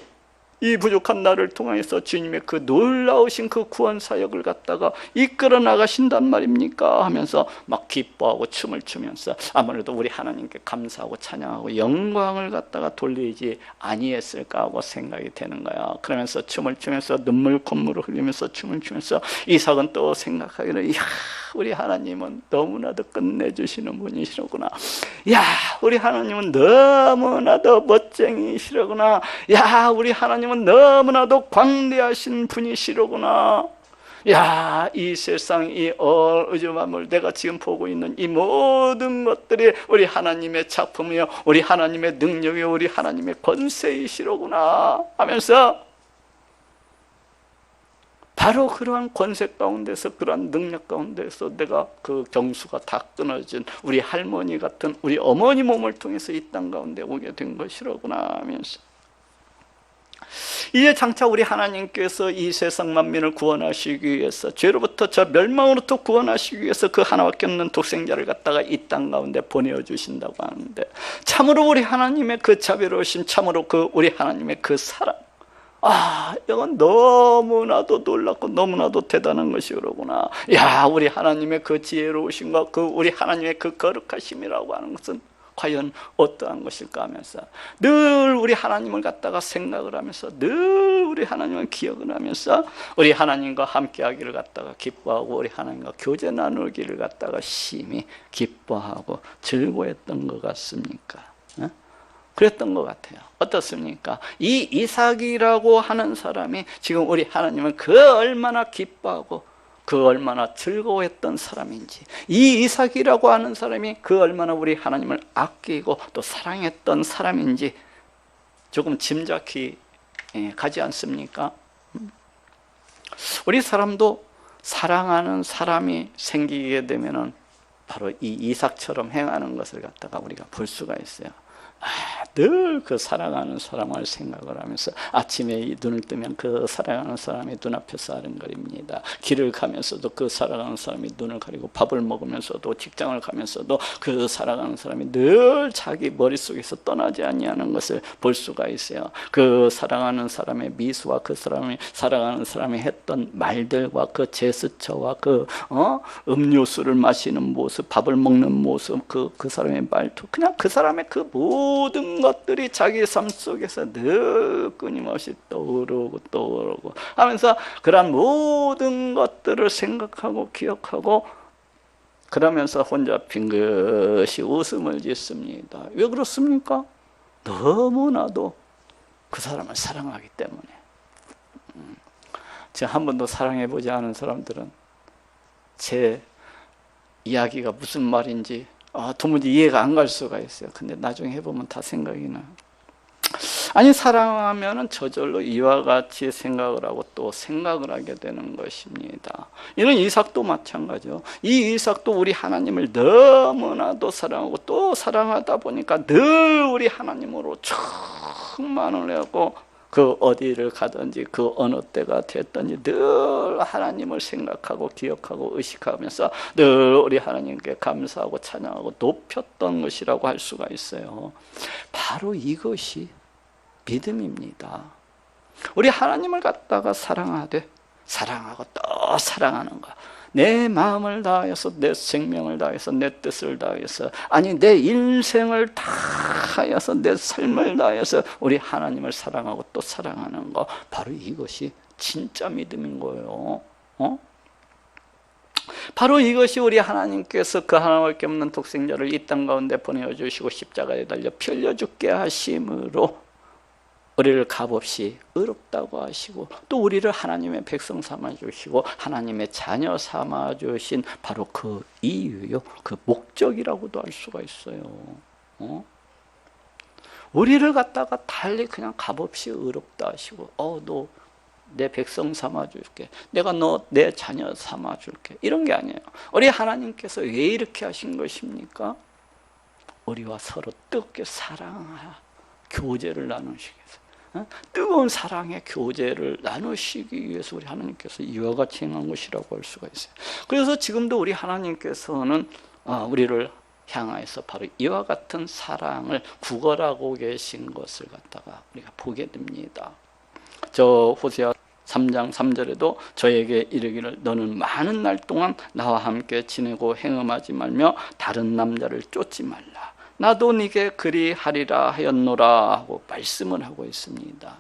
이 부족한 나를 통해서 주님의 그 놀라우신 그 구원 사역을 갖다가 이끌어 나가신단 말입니까? 하면서 막 기뻐하고 춤을 추면서 아무래도 우리 하나님께 감사하고 찬양하고 영광을 갖다가 돌리지 아니했을까 하고 생각이 되는 거야. 그러면서 춤을 추면서 눈물 콧물을 흘리면서 춤을 추면서 이삭은 또 생각하기를, 이야 우리 하나님은 너무나도 끝내주시는 분이시로구나. 야 우리 하나님은 너무나도 멋쟁이시로구나. 야 우리 하나님은 너무나도 광대하신 분이시로구나. 야 이 세상 이 어저만물 내가 지금 보고 있는 이 모든 것들이 우리 하나님의 작품이요 우리 하나님의 능력이요 우리 하나님의 권세이시로구나 하면서, 바로 그러한 권세 가운데서 그러한 능력 가운데서 내가 그 경수가 다 끊어진 우리 할머니 같은 우리 어머니 몸을 통해서 이 땅 가운데 오게 된 것이로구나 하면서, 이제 장차 우리 하나님께서 이 세상 만민을 구원하시기 위해서, 죄로부터 저 멸망으로부터 구원하시기 위해서 그 하나밖에 없는 독생자를 갖다가 이 땅 가운데 보내어 주신다고 하는데, 참으로 우리 하나님의 그 자비로우심, 참으로 그 우리 하나님의 그 사랑, 이건 너무나도 놀랍고 너무나도 대단한 것이로구나. 야 우리 하나님의 그 지혜로우심과 그 우리 하나님의 그 거룩하심이라고 하는 것은 과연 어떠한 것일까 하면서 늘 우리 하나님을 갖다가 생각을 하면서 늘 우리 하나님을 기억을 하면서 우리 하나님과 함께하기를 갖다가 기뻐하고 우리 하나님과 교제 나누기를 갖다가 심히 기뻐하고 즐거워했던 것 같습니까? 그랬던 것 같아요. 어떻습니까? 이 이삭이라고 하는 사람이 지금 우리 하나님을 그 얼마나 기뻐하고 그 얼마나 즐거워했던 사람인지, 이 이삭이라고 하는 사람이 그 얼마나 우리 하나님을 아끼고 또 사랑했던 사람인지 조금 짐작이 가지 않습니까? 우리 사람도 사랑하는 사람이 생기게 되면은 바로 이 이삭처럼 행하는 것을 갖다가 우리가 볼 수가 있어요. 늘 그 사랑하는 사람을 생각을 하면서 아침에 눈을 뜨면 그 사랑하는 사람이 눈앞에서 아른거립니다. 길을 가면서도 그 사랑하는 사람이 눈을 가리고, 밥을 먹으면서도, 직장을 가면서도 그 사랑하는 사람이 늘 자기 머릿속에서 떠나지 아니하는 것을 볼 수가 있어요. 그 사랑하는 사람의 미소와 그 사람이 사랑하는 사람이 했던 말들과 그 제스처와 그 음료수를 마시는 모습, 밥을 먹는 모습, 그 사람의 말투, 그냥 그 사람의 그 모든 것들이 자기 삶 속에서 늘 끊임없이 떠오르고 하면서 그런 모든 것들을 생각하고 기억하고 그러면서 혼자 빙긋이 웃음을 짓습니다. 왜 그렇습니까? 너무나도 그 사람을 사랑하기 때문에. 제가 한 번도 사랑해보지 않은 사람들은 제 이야기가 무슨 말인지 도무지 이해가 안 갈 수가 있어요. 근데 나중에 해보면 다 생각이 나요. 아니, 사랑하면은 저절로 이와 같이 생각을 하고 또 생각을 하게 되는 것입니다. 이런 이삭도 마찬가지죠. 이 이삭도 우리 하나님을 너무나도 사랑하고 또 사랑하다 보니까 늘 우리 하나님으로 충만을 하고 그 어디를 가든지 그 어느 때가 됐든지 늘 하나님을 생각하고 기억하고 의식하면서 늘 우리 하나님께 감사하고 찬양하고 높였던 것이라고 할 수가 있어요. 바로 이것이 믿음입니다. 우리 하나님을 갖다가 사랑하되 사랑하고 또 사랑하는 것, 내 마음을 다해서, 내 생명을 다해서, 내 뜻을 다해서, 아니 내 인생을 다하여서, 내 삶을 다해서 우리 하나님을 사랑하고 또 사랑하는 것, 바로 이것이 진짜 믿음인 거예요. 바로 이것이 우리 하나님께서 그 하나밖에 없는 독생자를 이 땅 가운데 보내주시고 십자가에 달려 피 흘려 죽게 하심으로 우리를 값없이 의롭다고 하시고 또 우리를 하나님의 백성 삼아주시고 하나님의 자녀 삼아주신 바로 그 이유요, 그 목적이라고도 할 수가 있어요. 우리를 갖다가 달리 그냥 값없이 의롭다 하시고 너 내 백성 삼아줄게, 내가 너 내 자녀 삼아줄게, 이런 게 아니에요. 우리 하나님께서 왜 이렇게 하신 것입니까? 우리와 서로 뜨겁게 사랑하여 교제를 나누시기 위해서, 뜨거운 사랑의 교제를 나누시기 위해서 우리 하나님께서 이와 같이 행한 것이라고 할 수가 있어요. 그래서 지금도 우리 하나님께서는 우리를 향하여서 바로 이와 같은 사랑을 구걸하고 계신 것을 갖다가 우리가 보게 됩니다. 저 호세아 3장 3절에도 저에게 이르기를 너는 많은 날 동안 나와 함께 지내고 행음하지 말며 다른 남자를 쫓지 말라. 나도 네게 그리하리라 하였노라 하고 말씀을 하고 있습니다.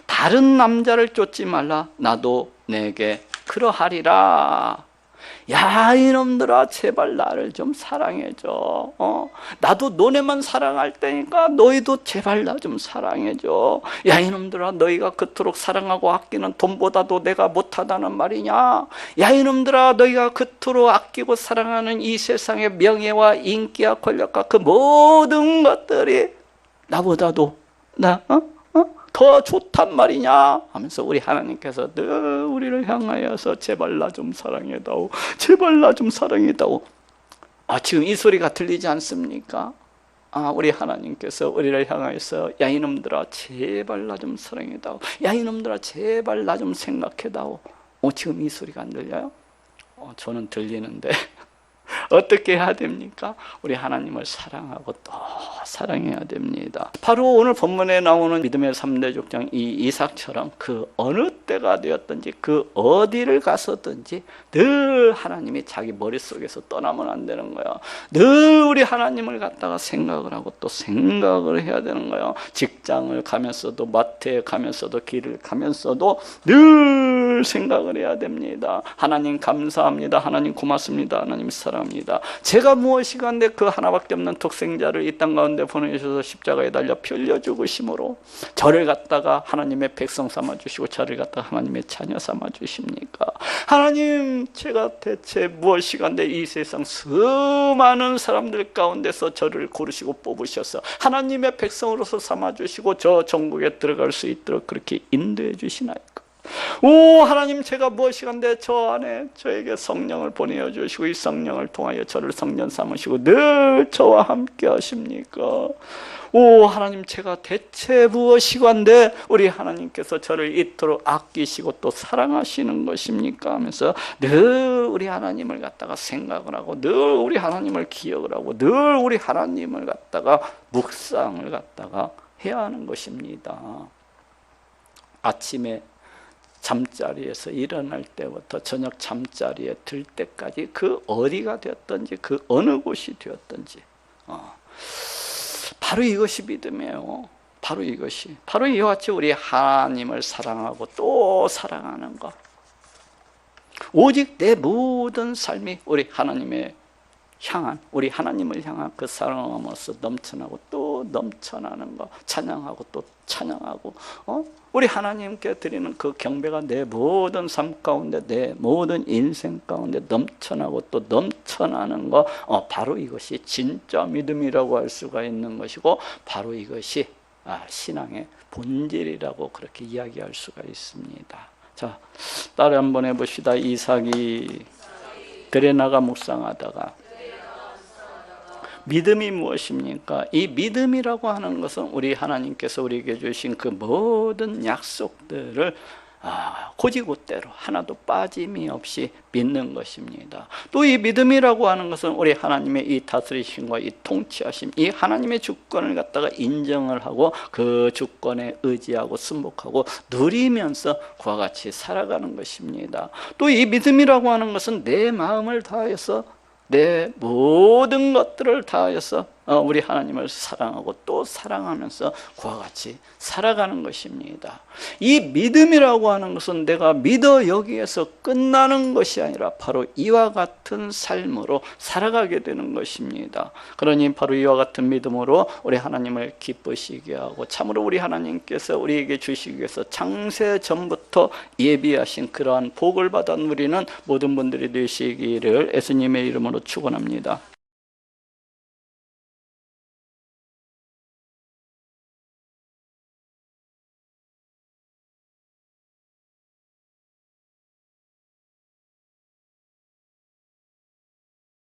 다른 남자를 쫓지 말라. 나도 내게 그러하리라. 야, 이놈들아, 제발 나를 좀 사랑해줘. 나도 너네만 사랑할 테니까 너희도 제발 나 좀 사랑해줘. 야, 이놈들아, 너희가 그토록 사랑하고 아끼는 돈보다도 내가 못하다는 말이냐? 야, 이놈들아, 너희가 그토록 아끼고 사랑하는 이 세상의 명예와 인기와 권력과 그 모든 것들이 나보다도 더 좋단 말이냐 하면서 우리 하나님께서 늘 우리를 향하여서 제발 나 좀 사랑해다오, 제발 나 좀 사랑해다오. 지금 이 소리가 들리지 않습니까? 우리 하나님께서 우리를 향하여서 야, 이놈들아, 제발 나 좀 사랑해다오, 야, 이놈들아, 제발 나 좀 생각해다오. 지금 이 소리가 안 들려요? 저는 들리는데 어떻게 해야 됩니까? 우리 하나님을 사랑하고 또 사랑해야 됩니다. 바로 오늘 본문에 나오는 믿음의 3대 족장 이 이삭처럼 그 어느 때가 되었든지 그 어디를 가서든지 늘 하나님이 자기 머릿속에서 떠나면 안 되는 거야. 늘 우리 하나님을 갖다가 생각을 하고 또 생각을 해야 되는 거야. 직장을 가면서도, 마트에 가면서도, 길을 가면서도 늘 생각을 해야 됩니다. 하나님 감사합니다. 하나님 고맙습니다. 하나님 사랑합니다. 제가 무엇이 간데 그 하나밖에 없는 독생자를 이 땅 가운데 보내주셔서 십자가에 달려 피 흘려 죽으심으로 저를 갖다가 하나님의 백성 삼아주시고 저를 갖다가 하나님의 자녀 삼아주십니까? 하나님, 제가 대체 무엇이 간데 이 세상 수많은 사람들 가운데서 저를 고르시고 뽑으셔서 하나님의 백성으로서 삼아주시고 저 천국에 들어갈 수 있도록 그렇게 인도해 주시나이까? 오 하나님, 제가 무엇이간데 저 안에 저에게 성령을 보내주시고 이 성령을 통하여 저를 성전 삼으시고 늘 저와 함께 하십니까? 오 하나님, 제가 대체 무엇이간데 우리 하나님께서 저를 이토록 아끼시고 또 사랑하시는 것입니까? 하면서 늘 우리 하나님을 갖다가 생각을 하고 늘 우리 하나님을 기억을 하고 늘 우리 하나님을 갖다가 묵상을 갖다가 해야 하는 것입니다. 아침에 잠자리에서 일어날 때부터 저녁 잠자리에 들 때까지 그 어디가 되었든지 그 어느 곳이 되었든지 바로 이것이 믿음이에요. 바로 이것이, 바로 이와 같이 우리 하나님을 사랑하고 또 사랑하는 것, 오직 내 모든 삶이 우리 하나님의 향한, 우리 하나님을 향한 그 사랑함으로써 넘쳐나고 또 넘쳐나는 것, 찬양하고 또 찬양하고 우리 하나님께 드리는 그 경배가 내 모든 삶 가운데, 내 모든 인생 가운데 넘쳐나고 또 넘쳐나는 것, 바로 이것이 진짜 믿음이라고 할 수가 있는 것이고, 바로 이것이 신앙의 본질이라고 그렇게 이야기할 수가 있습니다. 자, 따라 한번 해봅시다. 이삭이 들에 나가 묵상하다가 믿음이 무엇입니까? 이 믿음이라고 하는 것은 우리 하나님께서 우리에게 주신 그 모든 약속들을 곧이곧대로 하나도 빠짐이 없이 믿는 것입니다. 또 이 믿음이라고 하는 것은 우리 하나님의 이 다스리심과 이 통치하심, 이 하나님의 주권을 갖다가 인정을 하고 그 주권에 의지하고 순복하고 누리면서 그와 같이 살아가는 것입니다. 또 이 믿음이라고 하는 것은 내 마음을 다해서 내 모든 것들을 다하여서 우리 하나님을 사랑하고 또 사랑하면서 그와 같이 살아가는 것입니다. 이 믿음이라고 하는 것은 내가 믿어 여기에서 끝나는 것이 아니라 바로 이와 같은 삶으로 살아가게 되는 것입니다. 그러니 바로 이와 같은 믿음으로 우리 하나님을 기쁘시게 하고, 참으로 우리 하나님께서 우리에게 주시기 위해서 창세 전부터 예비하신 그러한 복을 받아 누리는 모든 분들이 되시기를 예수님의 이름으로 축원합니다.